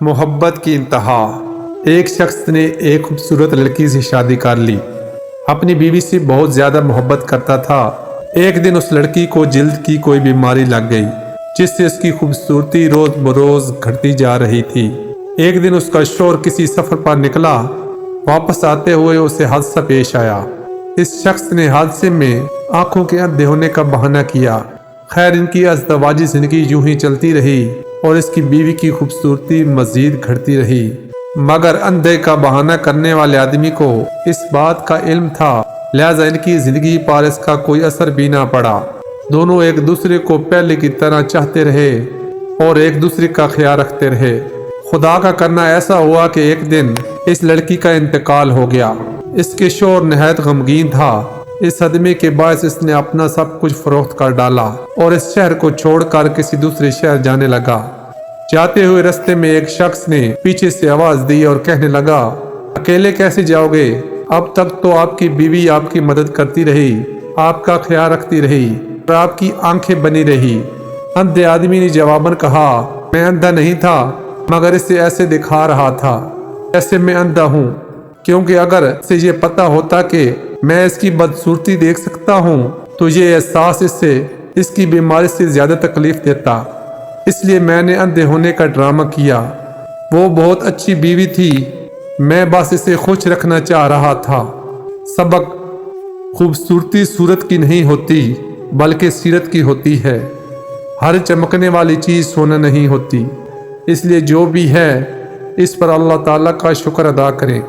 محبت کی انتہا۔ ایک شخص نے ایک خوبصورت لڑکی سے شادی کر لی۔ اپنی بیوی سے بہت زیادہ محبت کرتا تھا۔ ایک دن اس لڑکی کو جلد کی کوئی بیماری لگ گئی، جس سے اس کی خوبصورتی روز بروز گھٹتی جا رہی تھی۔ ایک دن اس کا شوہر کسی سفر پر نکلا، واپس آتے ہوئے اسے حادثہ پیش آیا۔ اس شخص نے حادثے میں آنکھوں کے اندھے ہونے کا بہانہ کیا۔ خیر، ان کی ازدواجی زندگی یوں ہی چلتی رہی اور اس کی بیوی کی خوبصورتی مزید گھٹتی رہی، مگر اندھے کا بہانہ کرنے والے آدمی کو اس بات کا علم تھا، لہذا ان کی زندگی پر اس کا کوئی اثر بھی نہ پڑا۔ دونوں ایک دوسرے کو پہلے کی طرح چاہتے رہے اور ایک دوسرے کا خیال رکھتے رہے۔ خدا کا کرنا ایسا ہوا کہ ایک دن اس لڑکی کا انتقال ہو گیا۔ اس کے شوہر نہایت غمگین تھا۔ اس صدمے کے باعث اس نے اپنا سب کچھ فروخت کر ڈالا اور اس شہر کو چھوڑ کر کسی دوسرے شہر جانے لگا۔ جاتے ہوئے رستے میں ایک شخص نے پیچھے سے آواز دی اور کہنے لگا، اکیلے کیسے جاؤ گے؟ اب تک تو آپ کی بیوی آپ کی مدد کرتی رہی، آپ کا خیال رکھتی رہی اور آپ کی آنکھیں بنی رہی۔ اندھے آدمی نے جواباً کہا، میں اندھا نہیں تھا، مگر اسے ایسے دکھا رہا تھا جیسے میں اندھا ہوں، کیونکہ اگر اسے یہ پتہ ہوتا کہ میں اس کی بدصورتی دیکھ سکتا ہوں تو یہ احساس اس کی بیماری سے زیادہ تکلیف دیتا، اس لیے میں نے اندھے ہونے کا ڈرامہ کیا۔ وہ بہت اچھی بیوی تھی، میں بس اسے خوش رکھنا چاہ رہا تھا۔ سبق: خوبصورتی صورت کی نہیں ہوتی بلکہ سیرت کی ہوتی ہے۔ ہر چمکنے والی چیز سونا نہیں ہوتی، اس لیے جو بھی ہے اس پر اللہ تعالیٰ کا شکر ادا کریں۔